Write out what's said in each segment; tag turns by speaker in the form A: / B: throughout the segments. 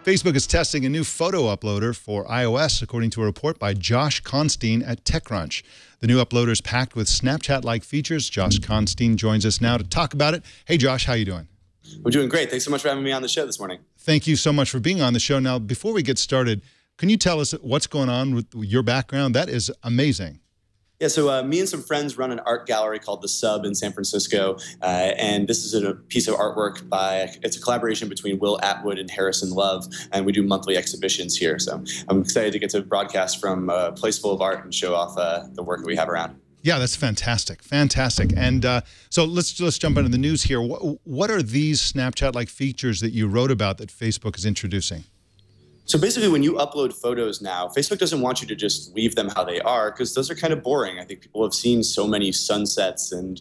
A: Facebook is testing a new photo uploader for iOS, according to a report by Josh Constein at TechCrunch. The new uploader is packed with Snapchat-like features. Josh Constein joins us now to talk about it. Hey, Josh, how you doing?
B: We're doing great. Thanks so much for having me on the show this morning.
A: Thank you so much for being on the show. Now, before we get started, can you tell us what's going on with your background? That is amazing.
B: Yeah, so me and some friends run an art gallery called The Sub in San Francisco, and this is a piece of artwork it's a collaboration between Will Atwood and Harrison Love, and we do monthly exhibitions here. So I'm excited to get to broadcast from a place full of art and show off the work that we have around.
A: Yeah, that's fantastic, fantastic. And so let's jump into the news here. What are these Snapchat-like features that you wrote about that Facebook is introducing?
B: So basically, when you upload photos now, Facebook doesn't want you to just leave them how they are, because those are kind of boring. I think people have seen so many sunsets and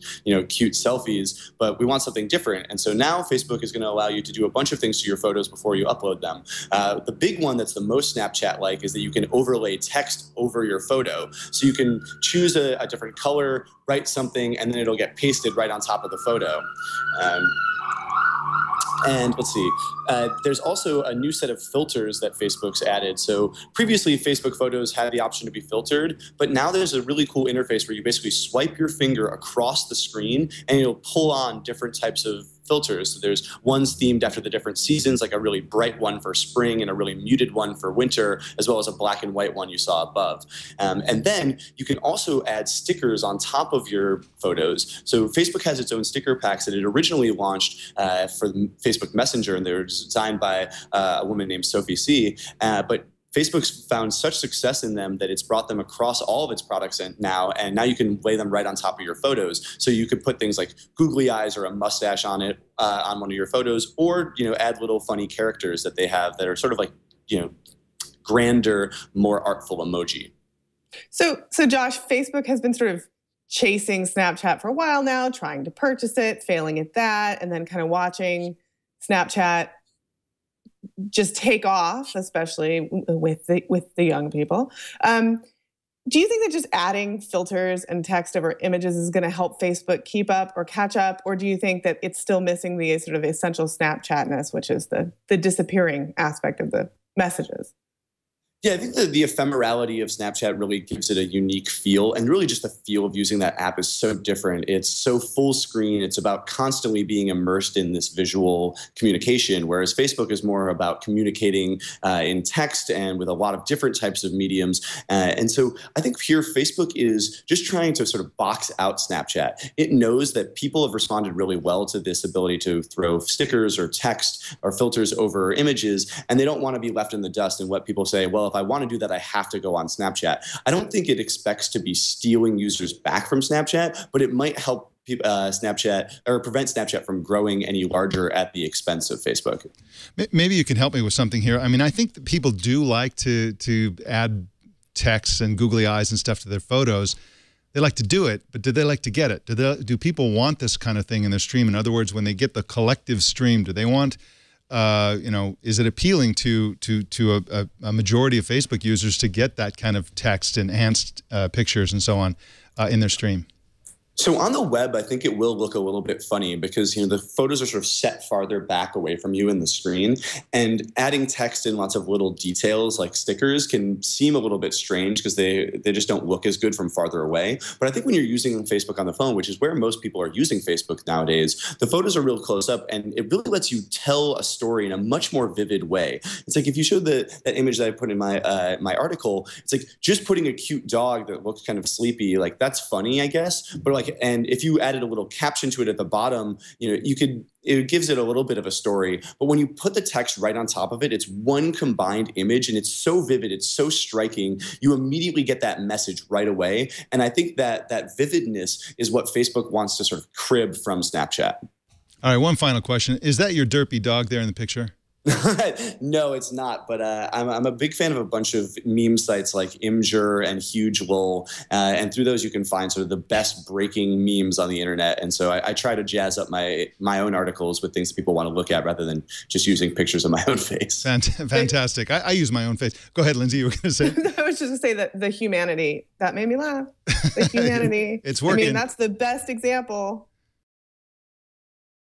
B: cute selfies, but we want something different. And so now Facebook is going to allow you to do a bunch of things to your photos before you upload them. The big one that's the most Snapchat-like is that you can overlay text over your photo. So you can choose a different color, write something, and then it'll get pasted right on top of the photo. And let's see, there's also a new set of filters that Facebook's added. So previously, Facebook photos had the option to be filtered, but now there's a really cool interface where you basically swipe your finger across the screen and it'll pull on different types of filters. So there's ones themed after the different seasons, like a really bright one for spring and a really muted one for winter, as well as a black and white one you saw above. And then you can also add stickers on top of your photos. So Facebook has its own sticker packs that it originally launched for the Facebook Messenger, and they were designed by a woman named Sophie C. But Facebook's found such success in them that it's brought them across all of its products and now you can lay them right on top of your photos. So you could put things like googly eyes or a mustache on it on one of your photos, or add little funny characters that they have that are sort of like grander, more artful emoji.
C: So Josh, Facebook has been sort of chasing Snapchat for a while now, trying to purchase it, failing at that, and then kind of watching Snapchat just take off, especially with the young people. Do you think that just adding filters and text over images is going to help Facebook keep up or catch up? Or do you think that it's still missing the sort of essential Snapchatness, which is the disappearing aspect of the messages?
B: Yeah, I think the ephemerality of Snapchat really gives it a unique feel, and really just the feel of using that app is so different. It's so full screen. It's about constantly being immersed in this visual communication, whereas Facebook is more about communicating in text and with a lot of different types of mediums. And so I think here Facebook is just trying to sort of box out Snapchat. It knows that people have responded really well to this ability to throw stickers or text or filters over images, and they don't want to be left in the dust and let people say, well, if I want to do that, I have to go on Snapchat. I don't think it expects to be stealing users back from Snapchat, but it might help Snapchat or prevent Snapchat from growing any larger at the expense of Facebook.
A: Maybe you can help me with something here. I mean, I think that people do like to add text and googly eyes and stuff to their photos. They like to do it, but do they like to get it? Do people want this kind of thing in their stream? In other words, when they get the collective stream, do they want is it appealing to a majority of Facebook users to get that kind of text, enhanced pictures and so on in their stream?
B: So on the web, I think it will look a little bit funny because the photos are sort of set farther back away from you in the screen, and adding text and lots of little details like stickers can seem a little bit strange because they just don't look as good from farther away. But I think when you're using Facebook on the phone, which is where most people are using Facebook nowadays, the photos are real close up, and it really lets you tell a story in a much more vivid way. It's like if you show that image that I put in my article, it's like just putting a cute dog that looks kind of sleepy, like that's funny, I guess, but like. And if you added a little caption to it at the bottom, it gives it a little bit of a story. But when you put the text right on top of it, it's one combined image, and it's so vivid, it's so striking. You immediately get that message right away. And I think that vividness is what Facebook wants to sort of crib from Snapchat.
A: All right, one final question. Is that your derpy dog there in the picture?
B: No, it's not. But I'm a big fan of a bunch of meme sites like Imgur and Huge Lol. And through those, you can find sort of the best breaking memes on the internet. And so I try to jazz up my own articles with things that people want to look at rather than just using pictures of my own face.
A: Fantastic. I use my own face. Go ahead, Lindsay. You were going to say?
C: I was just going to say that the humanity, that made me laugh. The humanity.
A: It's working.
C: I mean, that's the best example